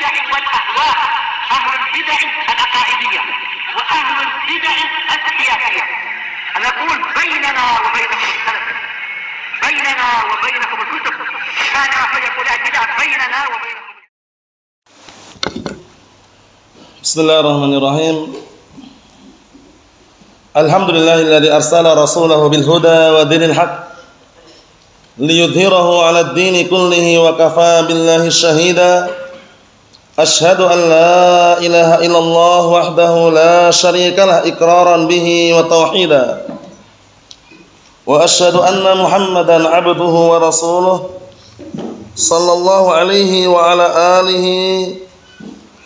البدع والأهواء، أهل البدع العقائدية وأهل البدع السياسية. نقول بيننا وبينكم السلف، بيننا وبينكم الكتب، كان فيقول البدع بيننا وبينكم. بسم الله الرحمن الرحيم. الحمد لله الذي أرسل رسوله بالهدى ودين الحق ليظهره على الدين كله وكفى بالله شهيدا. أشهد أن لا إله إلا الله وحده لا شريك له إقرارا به وتوحيدا، وأشهد أن محمدا عبده ورسوله صلى الله عليه وعلى آله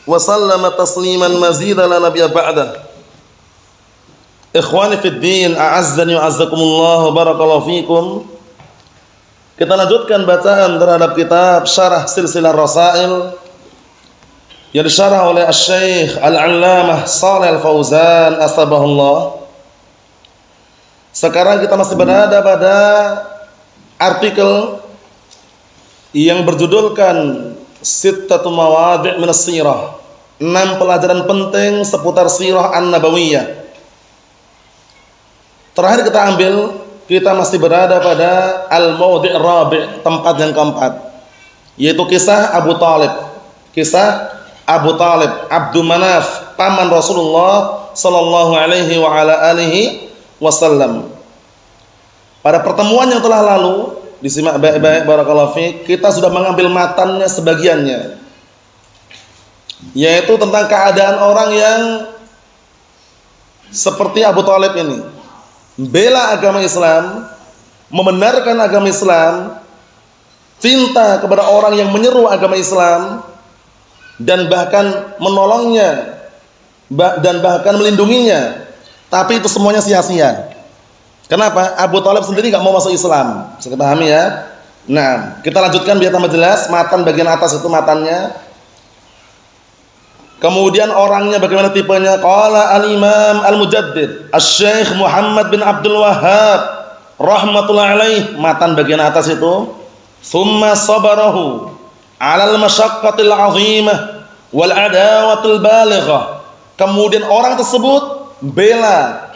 وسلم تسليما مزيدا لا نبي بعده. Ikhwani fid din, a'azzani wa a'azzakumullah, barakallahu fikum. Kita lanjutkan bacaan terhadap kitab Syarah Silsilah Rasail yang disyarah oleh Asy-Syaikh Al-'Allamah Shalih Al-Fauzan asbahullah. Sekarang kita masih berada pada artikel yang berjudulkan Sittatu Mawadhi' min as-Sirah, 6 pelajaran penting seputar sirah an-nabawiyah. Terakhir kita masih berada pada al-mawdi' rabi', tempat yang keempat, yaitu kisah Abu Talib. Kisah Abu Talib, Abdul Manaf, paman Rasulullah sallallahu alaihi wa ala alihi wasallam. Pada pertemuan yang telah lalu, disimak baik-baik barakallahu fiik, kita sudah mengambil matannya sebagiannya, yaitu tentang keadaan orang yang seperti Abu Talib ini, bela agama Islam, membenarkan agama Islam, cinta kepada orang yang menyeru agama Islam, dan bahkan menolongnya dan bahkan melindunginya. Tapi itu semuanya sia-sia. Kenapa? Abu Talib sendiri nggak mau masuk Islam. Bisa dipahami ya? Nah, kita lanjutkan biar tambah jelas. Matan bagian atas itu matannya. Kemudian orangnya bagaimana tipenya? Qala al-Imam al-Mujaddid Asy-Syaikh Muhammad bin Abdul Wahhab rahmatullah alaih, matan bagian atas itu, "Tsumma sabarahu 'alal masyaqqatil 'azimah wal 'adawatil balighah." Kemudian orang tersebut bela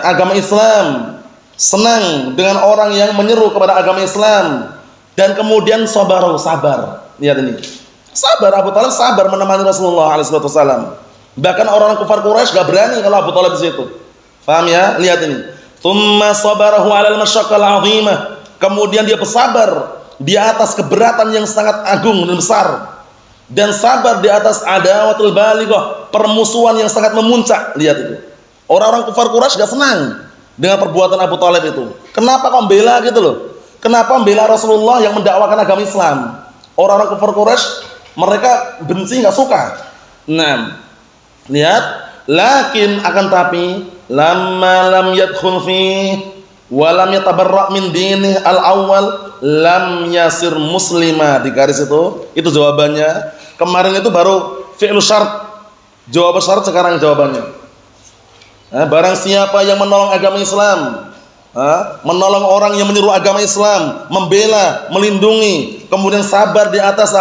agama Islam, senang dengan orang yang menyeru kepada agama Islam, dan kemudian sabarahu, sabar. Lihat ini. Sabar, Abu Talib sabar menemani Rasulullah SAW. Bahkan orang kufar Quraisy gak berani kalau Abu Talib di situ. Paham ya? Lihat ini. Tsumma sabarahu 'alal masyaqqal 'azimah. Kemudian dia bersabar di atas keberatan yang sangat agung dan besar, dan sabar di atas adawatul balighah, permusuhan yang sangat memuncak. Lihat itu. Orang-orang kufar Quraisy gak senang dengan perbuatan Abu Talib itu. Kenapa kau membela gitu loh? Kenapa membela Rasulullah yang mendakwakan agama Islam? Orang-orang kufar Quraisy mereka benci, nggak suka. Nah, lihat, lakin akan tapi lamma lam yadkhul fi wa lam yatabarra' min dinih al-awwal lam yasir muslima. Di garis itu jawabannya. Kemarin itu baru fi'lu syart, jawab syarat, sekarang jawabannya. Barang siapa yang menolong agama Islam, menolong orang yang menyeru agama Islam, membela, melindungi, kemudian sabar di atas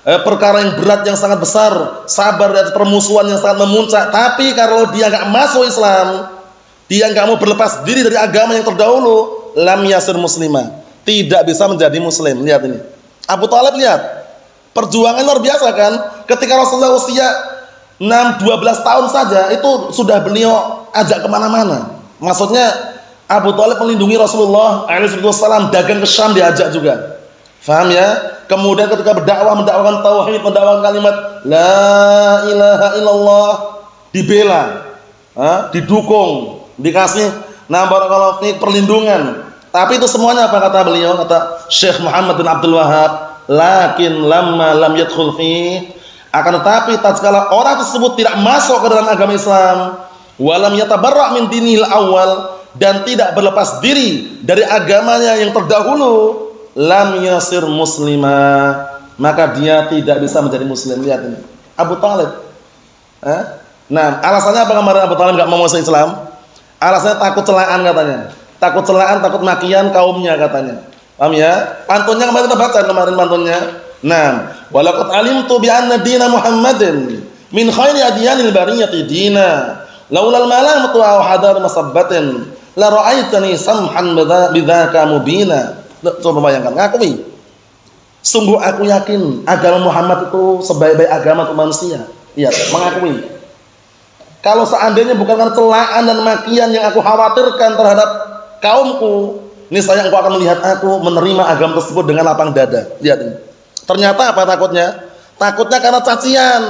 perkara yang berat yang sangat besar, sabar di atas permusuhan yang sangat memuncak. Tapi kalau dia nggak masuk Islam, dia nggak mau berlepas diri dari agama yang terdahulu, lam yasir muslimah, tidak bisa menjadi muslim. Lihat ini, Abu Talib, lihat perjuangan luar biasa kan. Ketika Rasulullah usia 12 tahun saja, itu sudah beliau ajak kemana-mana. Maksudnya Abu Talib melindungi Rasulullah SAW, dagang ke Syam diajak juga. Faham ya? Kemudian ketika berdakwah, mendakwakan tauhid, mendakwakan kalimat la ilaha illallah, dibela, didukung, dikasih barakallahu fiik perlindungan. Tapi itu semuanya apa kata beliau? Kata Syekh Muhammad bin Abdul Wahhab, lakin lamma lam yadkhul fi, akan tetapi tatkala orang tersebut tidak masuk ke dalam agama Islam, walam yatabarra' min dinil awal, dan tidak berlepas diri dari agamanya yang terdahulu, lam yasir muslimah, maka dia tidak bisa menjadi muslim. Lihat ini, Abu Talib. Nah, alasannya apa kemarin Abu Talib nggak mau masuk Islam? Alasannya takut celaan katanya. Takut celaan, takut makian kaumnya katanya. Paham ya? Pantunnya kemarin kita baca kemarin pantunnya. Nah, walaqad alimtu bi anna dina Muhammadin min khairi adyanil bariyati dina. Laulal malamatu wa hadar masabbatin la ra'aitani samhan bidzaka mubina. Coba bayangkan, ngakui. Sungguh aku yakin agama Muhammad itu sebaik-baik agama untuk manusia. Iya, mengakui. Kalau seandainya bukan karena celaan dan makian yang aku khawatirkan terhadap kaumku, niscaya engkau akan melihat aku menerima agama tersebut dengan lapang dada. Lihat ini. Ternyata apa takutnya? Takutnya karena cacian,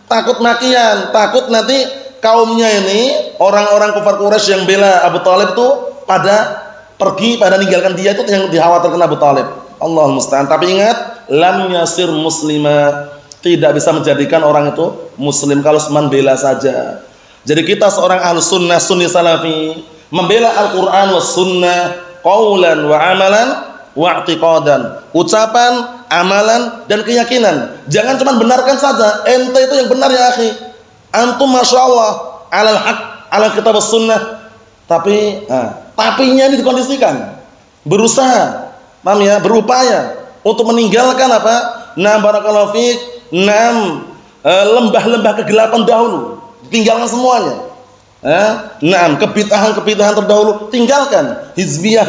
takut makian, takut nanti kaumnya ini, orang-orang kufar Quraisy yang bela Abu Thalib itu pada pergi, pada ninggalkan dia, itu yang dikhawatirkan Abu Thalib. Allahul musta'an. Tapi ingat, lam yasir muslima, tidak bisa menjadikan orang itu muslim kalau cuma bela saja. Jadi kita seorang ahlus sunnah, sunni salafi, membela Al-Quran wa sunnah, qawlan wa amalan wa i'tiqadan, ucapan, amalan, dan keyakinan. Jangan cuma benarkan saja, ente itu yang benar ya akhi, antum masya Allah alal haq, alal kitab sunnah. Tapi tapinya ini dikondisikan, berusaha, paham ya, berupaya untuk meninggalkan apa? Nah, barakallahu fiik, lembah-lembah kegelapan dahulu, tinggalkan semuanya. Kebid'ahan terdahulu tinggalkan, hizbiyah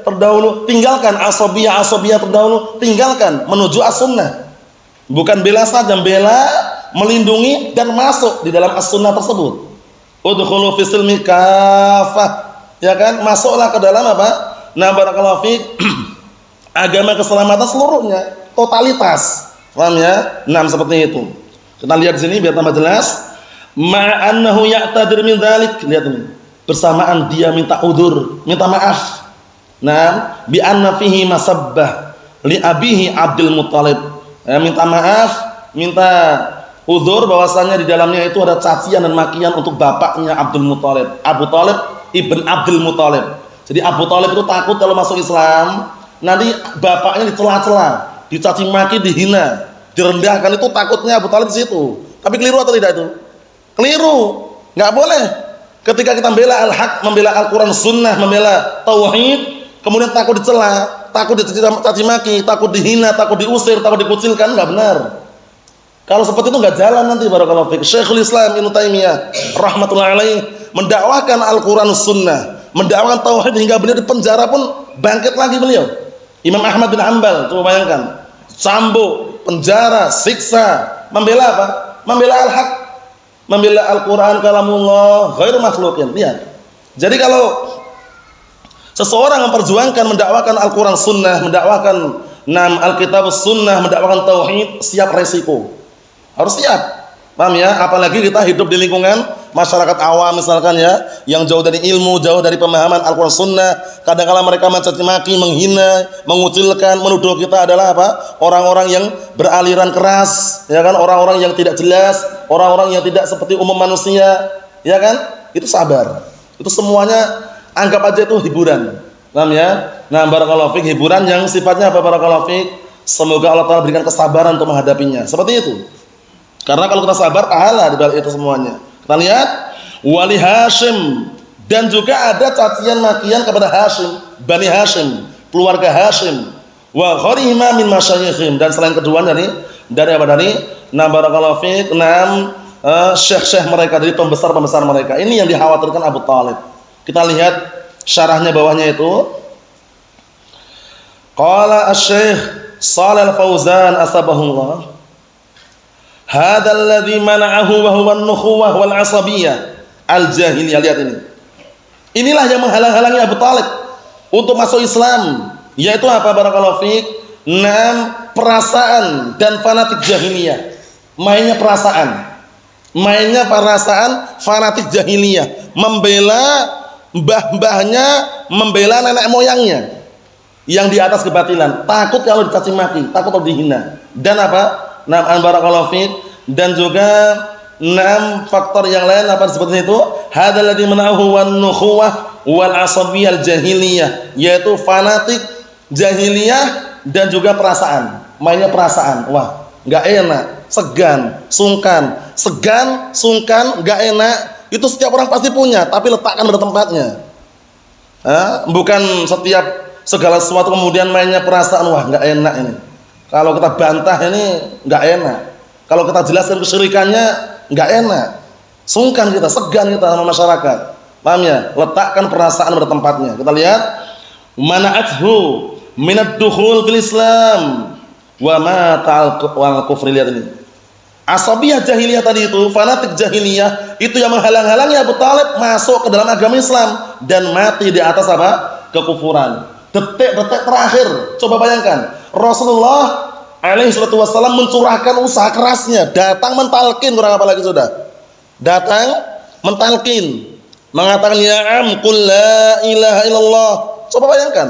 terdahulu tinggalkan, asabiyah terdahulu tinggalkan, menuju as-sunnah. Bukan bela saja, bela, melindungi dan masuk di dalam as-sunnah tersebut. Udkhulu fi silmi kafah, ya kan? Masuklah ke dalam apa? Nah, barakallahu fiik, agama keselamatan seluruhnya, totalitas. Paham ya? Seperti itu. Kita lihat di sini biar tambah jelas. Ma'annahu ya'tadir min dzalik. Lihat ini. Bersamaan dia minta udzur, minta maaf. Nah, bi anna fihi masabbah li abihi Abdul Muthalib. Minta maaf, minta udzur bahwasanya di dalamnya itu ada cacian dan makian untuk bapaknya Abdul Muthalib, Abu Thalib ibn Abdul Muthalib. Jadi Abu Thalib itu takut kalau masuk Islam nanti bapaknya dicela-cela, dicaci maki, dihina, direndahkan. Itu takutnya Abu Thalib di situ. Tapi keliru atau tidak itu? Keliru. Enggak boleh. Ketika kita membela al-haq, membela Al-Qur'an sunnah, membela tauhid, kemudian takut dicela, takut dicaci maki, takut dihina, takut diusir, takut dikucilkan, enggak benar. Kalau seperti itu enggak jalan nanti barakallahu fiik. Syekhul Islam Ibnu Taimiyah rahimatullah alaih mendakwahkan Al-Qur'an sunnah, mendakwahkan tauhid hingga beliau di penjara pun bangkit lagi beliau. Imam Ahmad bin Hanbal, coba bayangkan, cambuk, penjara, siksa, membela apa? Membela al-haq, membela Al-Qur'an kalamullah ghairu makhluqin. Lihat. Jadi kalau seseorang memperjuangkan mendakwakan Al-Qur'an sunnah, mendakwakan Alkitab sunnah, mendakwakan tauhid, siap resiko. Harus siap. Paham ya? Apalagi kita hidup di lingkungan masyarakat awam misalkan ya, yang jauh dari ilmu, jauh dari pemahaman Al-Qur'an sunnah. Kadang-kala mereka mencaci maki, menghina, mengucilkan, menuduh kita adalah apa? Orang-orang yang beraliran keras, ya kan? Orang-orang yang tidak jelas, orang-orang yang tidak seperti umum manusia, ya kan? Itu sabar. Itu semuanya anggap aja itu hiburan. Paham ya? Nah, barakallahu fiik, hiburan yang sifatnya apa barakallahu fiik? Semoga Allah Ta'ala berikan kesabaran untuk menghadapinya. Seperti itu. Karena kalau kita sabar, pahala di balik itu semuanya. Kita lihat, wali Hashim, dan juga ada cacian makian kepada Hashim, Bani Hashim, keluarga Hashim, wa gharima min masyayikhim, dan selain keduanya dari apa, dari barakallahu fiik, syekh-syekh mereka, dari pembesar-pembesar mereka. Ini yang dikhawatirkan Abu Thalib. Kita lihat syarahnya bawahnya itu. Qala asy-syekh Shalih Al-Fauzan asbahullah, hadzal ladzi mana'ahu wa huwa an-nukhuwah wal 'asabiyyah al-jahiliyah. Lihat ini. Inilah yang menghalang-halangi Abu Thalib untuk masuk Islam, yaitu apa barakallahu fiik? Perasaan dan fanatik jahiliyah. Mainnya perasaan, fanatik jahiliyah, membela mbah-mbahnya, membela nenek moyangnya yang di atas kebatilan, takut kalau dicaci maki, takut kalau dihina. Dan apa? Barakallahu fiik, dan juga faktor yang lain apa seperti itu, hadzal ladzi manahu wan nukhuwah wal asabiyyah al jahiliyah, yaitu fanatik jahiliyah dan juga perasaan, mainnya perasaan. Wah, enggak enak, segan, sungkan, enggak enak. Itu setiap orang pasti punya, tapi letakkan pada tempatnya. Bukan setiap segala sesuatu kemudian mainnya perasaan, wah enggak enak ini. Kalau kita bantah ini enggak enak. Kalau kita jelaskan kesyirikannya enggak enak. Sungkan kita, segan kita sama masyarakat. Paham ya? Letakkan perasaan pada tempatnya. Kita lihat mana'athu minad dukhul fil Islam wa ma ta'al kufri. Lihat ini. Asabiyah jahiliyah tadi itu, fanatik jahiliyah itu yang menghalang-halangi Abu Thalib masuk ke dalam agama Islam dan mati di atas apa? Kekufuran. Detik-detik terakhir, coba bayangkan, Rasulullah alaihi salatu wasallam mencurahkan usaha kerasnya, datang mentalkin, kurang apa lagi sudah? Datang mentalkin, mengatakan ya am qul la ilaha illallah. Coba bayangkan,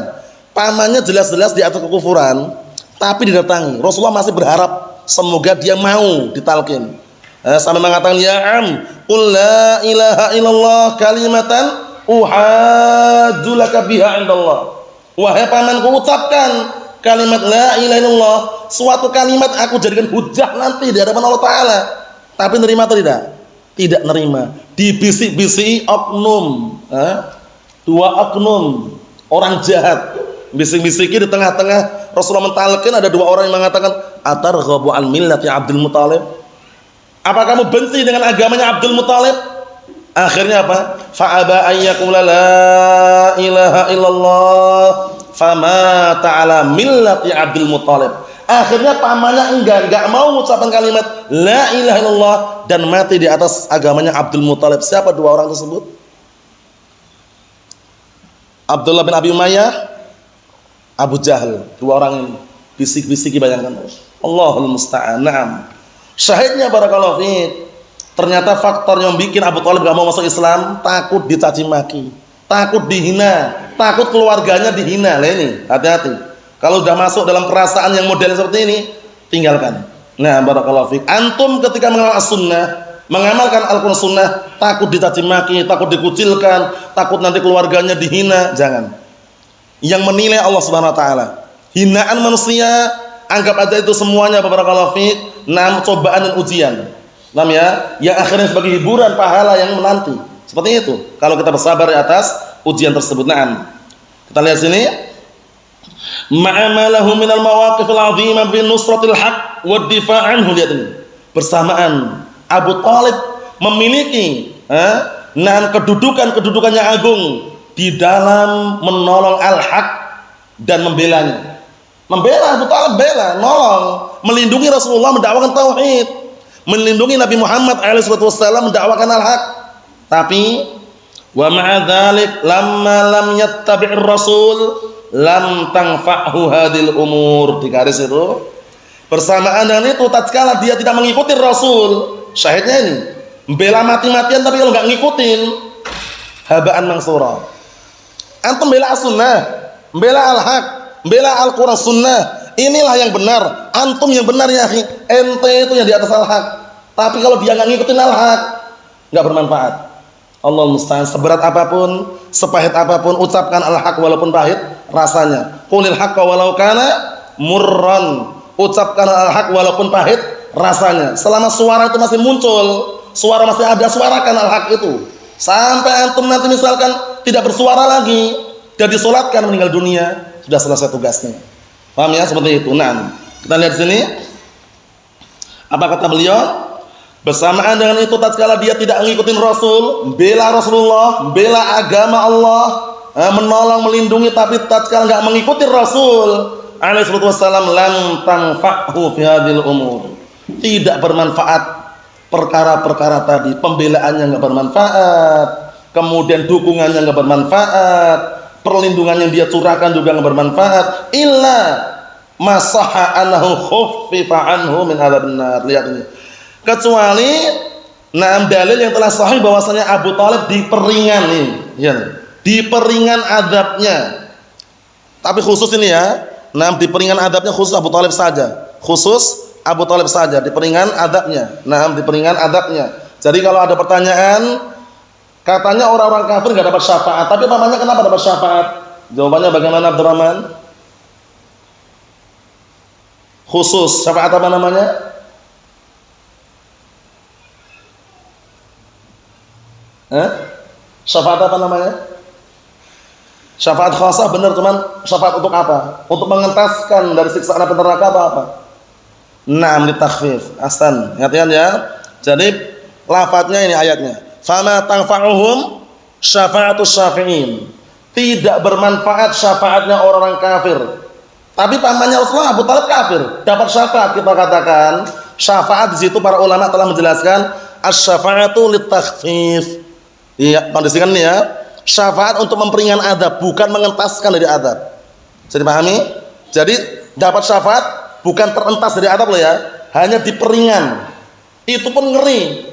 pamannya jelas-jelas di atas kekufuran, tapi didatangi. Rasulullah masih berharap semoga dia mau ditalkin. Sampai mengatakan ya am qul la ilaha illallah kalimatan uhajju laka biha indallah. Wahai pamanku, ucapkan kalimat la ilaha illallah, suatu kalimat aku jadikan hujah nanti di hadapan Allah Ta'ala. Tapi nerima atau tidak? Tidak nerima. Dibisik-bisiki oknum, dua oknum orang jahat, bisik-bisiki di tengah-tengah Rasulullah mentalkin, ada dua orang yang mengatakan atarghabu an millati Abdul Muthalib. Apa kamu benci dengan agamanya Abdul Muthalib? Akhirnya apa? Fa'aba ayyakum la ilaha illallah fama ta'ala millati Abdul Muthalib. Akhirnya pamannya enggak mau mengucapkan kalimat la ilaha illallah dan mati di atas agamanya Abdul Muthalib. Siapa dua orang tersebut? Abdullah bin Abi Umayyah, Abu Jahal. Dua orang ini bisik-bisiki, bayangkan. Allahul musta'an. Naam. Syahidnya barakallahu fiik. Ternyata faktor yang bikin Abu Thalib gak mau masuk Islam, takut dicaci maki, takut dihina, takut keluarganya dihina. Lah ini, hati-hati. Kalau sudah masuk dalam perasaan yang model seperti ini, tinggalkan. Nah, barakallahu fiik. Antum ketika mengenal as-sunnah, mengamalkan Al-Qur'an sunnah, takut dicaci maki, takut dikucilkan, takut nanti keluarganya dihina, jangan. Yang menilai Allah Subhanahu wa taala. Hinaan manusia, anggap aja itu semuanya barakallahu fiik, cobaan dan ujian. Paham ya? Yang akhirnya sebagai hiburan pahala yang menanti. Seperti itu. Kalau kita bersabar di atas ujian tersebut. Naam. Kita lihat sini. Ma'amalahu minal mawaqifil 'azimah bin nusratil haq wa difa' anhu. Lihat ini. Bersamaan Abu Thalib memiliki kedudukan yang agung di dalam menolong al-haq dan membelanya. Membela Abu Thalib, bela, nolong, melindungi Rasulullah, mendakwakan tauhid, melindungi Nabi Muhammad SAW, mendakwakan al-haq. Tapi wa ma'a dzalik lamma lam yattabi'ir rasul lam tanfa'hu hadhil umur. Di garis itu, bersamaan dengan itu tatkala dia tidak mengikuti Rasul, syahidnya ini membela mati-matian, tapi kalau enggak ngikutin habaan mansura. Antum bela as-sunnah, bela al-haq, bela Al-Qur'an sunnah, inilah yang benar, antum yang benar ya akhi, ente itu yang di atas al-haq. Tapi kalau dia nggak ngikutin al-haq, nggak bermanfaat. Allah musta'an. Seberat apapun, sepahit apapun, ucapkan al-haq walaupun pahit rasanya. Qulil haqqa walau kana murran. Ucapkan al-haq walaupun pahit rasanya. Selama suara itu masih muncul, suara masih ada, suarakan al-haq itu. Sampai antum nanti misalkan tidak bersuara lagi dan disolatkan meninggal dunia, sudah selesai tugasnya. Paham ya? Seperti itu. Nah, kita lihat sini. Apa kata beliau? Bersamaan dengan itu tatkala dia tidak mengikuti Rasul, bela Rasulullah, bela agama Allah, menolong, melindungi, tapi tatkala enggak mengikuti Rasul alaihi wasallam, lam tanfa'hu fi hadhil umur. Tidak bermanfaat perkara-perkara tadi, pembelaannya enggak bermanfaat, kemudian dukungannya enggak bermanfaat, perlindungan yang dia curahkan juga enggak bermanfaat, illa masaha anhu khuffifa anhu min adzabin nar. Lihat ini. Kecuali dalil yang telah sahih bahwasanya Abu Thalib diperingan nih, ya, diperingan adabnya. Tapi khusus ini ya, diperingan adabnya khusus Abu Thalib saja, khusus Abu Thalib saja diperingan adabnya. Diperingan adabnya. Jadi kalau ada pertanyaan, katanya orang-orang kafir nggak dapat syafaat, tapi pamannya kenapa dapat syafaat? Jawabannya bagaimana, Abdurrahman? Khusus syafaat apa namanya? Syafaat apa namanya? Syafaat khasah benar, cuman syafaat untuk apa? Untuk mengentaskan dari siksaan api neraka apa? Naam, litakhfif. Ahsan. Perhatian ya. Jadi lafadznya ini ayatnya. Fama tanfa'uhum syafa'atus syafi'in. Tidak bermanfaat syafaatnya orang-orang kafir. Tapi pamannya Rasulullah Abu Thalib kafir, dapat syafaat. Kita katakan syafaat di situ para ulama telah menjelaskan asy-syafa'atu litakhfif. Iya, kondisikan ini ya. Syafaat untuk memperingan adab, bukan mengentaskan dari adab. Jadi pahami? Jadi dapat syafaat bukan terentas dari adab loh ya, hanya diperingan. Itu pun ngeri.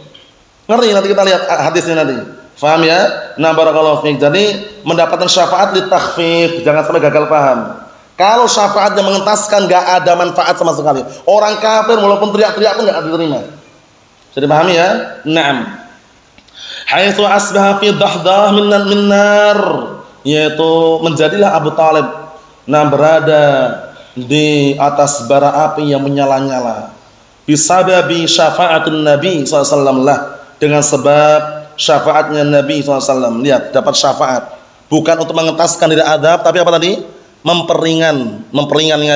Ngeri, nanti kita lihat hadisnya nanti. Paham ya? Nah, barakallahu fiik. Jadi mendapatkan syafaat litakhfif, jangan sampai gagal paham. Kalau syafaatnya mengentaskan enggak ada manfaat sama sekali. Orang kafir walaupun teriak-teriak pun enggak diterima. Jadi pahami ya? Naam. Haitsu asbaha fi dahdah min nar, yaitu menjadilah Abu Thalib berada di atas bara api yang menyala-nyala. Bisababi syafa'atun Nabi sallallahu alaihi wasallam lah, dengan sebab syafaatnya Nabi sallallahu alaihi wasallam. Lihat, dapat syafaat. Bukan untuk mengentaskan dari adab, tapi apa tadi? Memperingan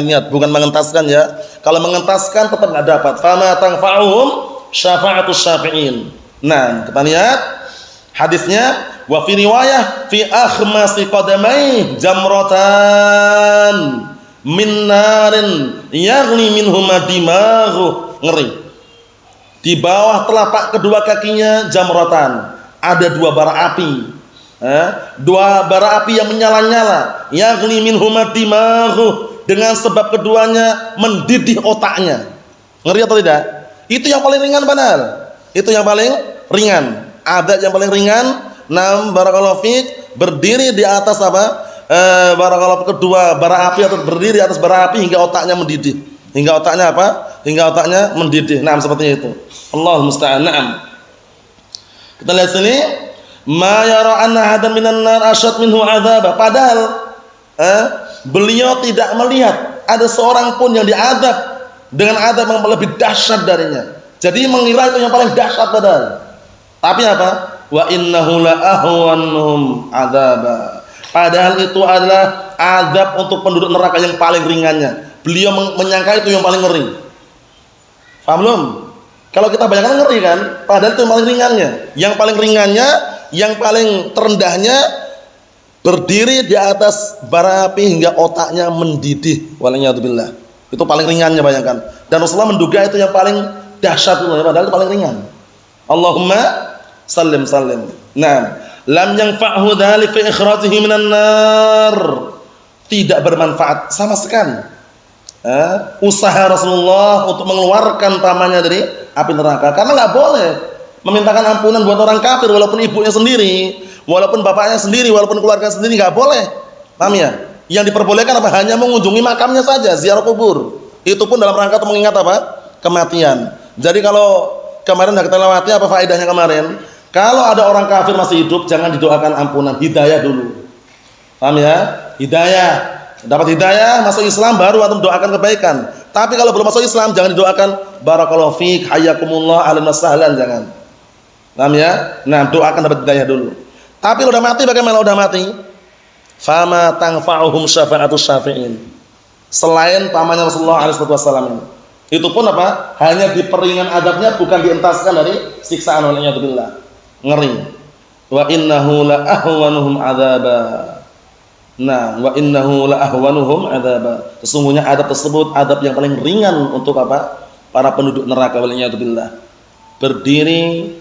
niat, bukan mengentaskan ya. Kalau mengentaskan tetap enggak dapat. Fama tanfa'uhum syafa'atus syafi'in. Nah, kita lihat hadisnya, wa fi riwayah fi akhmasi qadamai jamratan min narin yaghni minhuma dimaghu. Ngeri. Di bawah telapak kedua kakinya jamratan, ada dua bara api. Dua bara api yang menyala-nyala, yaghni minhuma dimaghu, dengan sebab keduanya mendidih otaknya. Ngeri atau tidak? Itu yang paling ringan benar. Itu yang paling ringan. Adat yang paling ringan. Nam barakallahu fiik, berdiri di atas apa? Barakallahu kedua bara api atau berdiri di atas bara api hingga otaknya mendidih. Hingga otaknya apa? Hingga otaknya mendidih. Nah, seperti itu. Allahul musta'an. Naam. Kita lihat sini, ma yara anna hadan minan nar asyad minhu adzaba. Padahal beliau tidak melihat ada seorang pun yang diazab dengan azab yang lebih dahsyat darinya. Jadi mengira itu yang paling dahsyat padahal. Tapi apa? Wa innahu la ahwanuhum adzaba. Padahal itu adalah azab untuk penduduk neraka yang paling ringannya. Beliau menyangka itu yang paling ngeri. Paham belum? Kalau kita bayangkan ngeri kan? Padahal itu yang paling ringannya. Yang paling ringannya, yang paling terendahnya berdiri di atas bara api hingga otaknya mendidih. Waliyadzubillah. Itu paling ringannya, bayangkan. Dan Rasulullah menduga itu yang paling dahsyat, padahal itu paling ringan. Allahumma sallim. Nah, lam yanfa'hu dzalik fi ikhrajihi minan nar. Tidak bermanfaat sama sekali. Usaha Rasulullah untuk mengeluarkan pamannya dari api neraka, karena enggak boleh memintakan ampunan buat orang kafir walaupun ibunya sendiri, walaupun bapaknya sendiri, walaupun keluarga sendiri, enggak boleh. Paham ya? Yang diperbolehkan apa? Hanya mengunjungi makamnya saja, ziarah kubur. Itu pun dalam rangka untuk mengingat apa? Kematian. Jadi kalau kemarin sudah kita lewati apa faedahnya kemarin? Kalau ada orang kafir masih hidup, jangan didoakan ampunan, hidayah dulu. Paham ya? Hidayah. Dapat hidayah, masuk Islam, baru antum doakan kebaikan. Tapi kalau belum masuk Islam, jangan didoakan barakallahu fiik, hayyakumullah, ahlan wa sahlan, jangan. Paham ya? Nah, doakan dapat hidayah dulu. Tapi udah mati, bagaimana udah mati? Fama tanfa'uhum syafa'atus syafi'in. Selain pamannya Rasulullah alaihi wasallam. Itu pun apa? Hanya diperingan adabnya, bukan dientaskan dari siksaan. Waliyadzubillah. Ngeri. Wa innahu la ahwanuhum adzaba. Nah, wa innahu la ahwanuhum adzaba. Sesungguhnya adab tersebut adab yang paling ringan untuk apa? Para penduduk neraka. Waliyadzubillah. Berdiri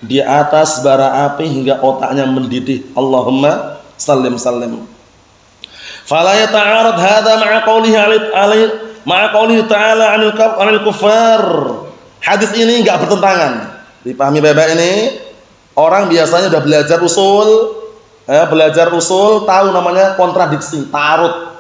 di atas bara api hingga otaknya mendidih. Allahumma sallim. Fala yata'arad hadza ma'a qoulihi ma'a qoulihi ta'ala 'anil kuffar. Hadis ini enggak bertentangan. Dipahami baik-baik ini. Orang biasanya sudah belajar usul, tahu namanya kontradiksi, ta'arud.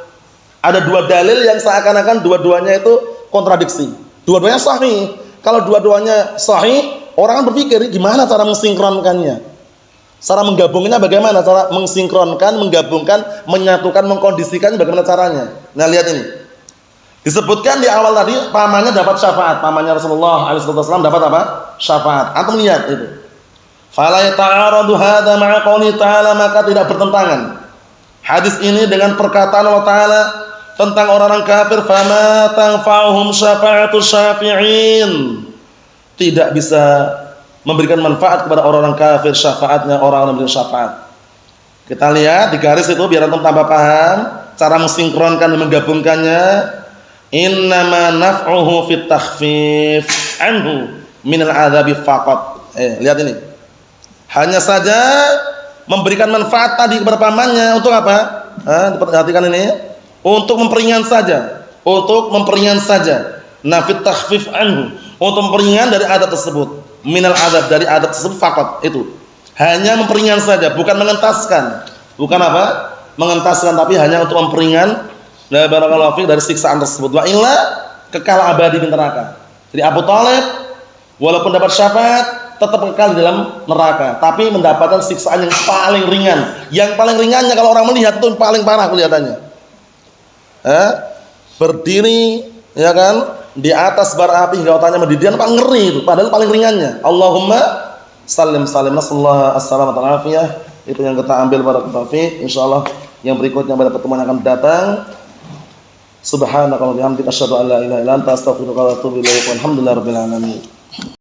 Ada dua dalil yang seakan-akan dua-duanya itu kontradiksi. Dua-duanya sahih. Kalau dua-duanya sahih, orang kan berpikir gimana cara mensinkronkannya? Cara menggabungnya bagaimana? Cara mensinkronkan, menggabungkan, menyatukan, mengkondisikan bagaimana caranya? Nah, lihat ini. Disebutkan di awal tadi pamannya dapat syafaat, pamannya Rasulullah alaihi wasallam dapat apa? Syafaat. Antum lihat itu. Fala yata'aradu hadza ma'a qouli ta'ala, maka tidak bertentangan Hadis ini dengan perkataan Allah Ta'ala tentang orang-orang kafir, fama tanfa'uhum syafa'atus syafi'in. Tidak bisa memberikan manfaat kepada orang-orang kafir syafaatnya orang-orang yang memberikan syafaat. Kita lihat di garis itu biar antum tambah paham cara mensinkronkan dan menggabungkannya. Innama naf'uhu fit takhfif anhu minal adzabi faqat. Lihat ini. Hanya saja memberikan manfaat tadi kepada pamannya untuk apa? Diperhatikan ini, untuk memperingan saja, untuk memperingan saja. Nafit takhfif anhu, untuk memperingan dari adab tersebut. Minal adab, dari adab tersebut faqat, itu. Hanya memperingan saja, bukan mengentaskan. Bukan apa? Mengentaskan, tapi hanya untuk memperingan la barakallahu fi dari siksaan tersebut. Wa illa kekal abadi di neraka. Jadi Abu Thalib walaupun dapat syafaat tetap kekal di dalam neraka, tapi mendapatkan siksaan yang paling ringan. Yang paling ringannya kalau orang melihat itu paling parah kelihatannya. Berdiri ya kan di atas bara api hingga otaknya mendidih, paling ngeri itu, padahal paling ringannya. Allahumma sallim sallim, nasallahu as-salamata wal afiyah. Itu yang kita ambil pada taufik. Insyaallah yang berikutnya pada pertemuan akan datang. Subhanakallahumma wa bihamdika asyhadu an la ilaha illa anta astaghfiruka wa atubu ilaik. Walhamdulillahirabbil alamin.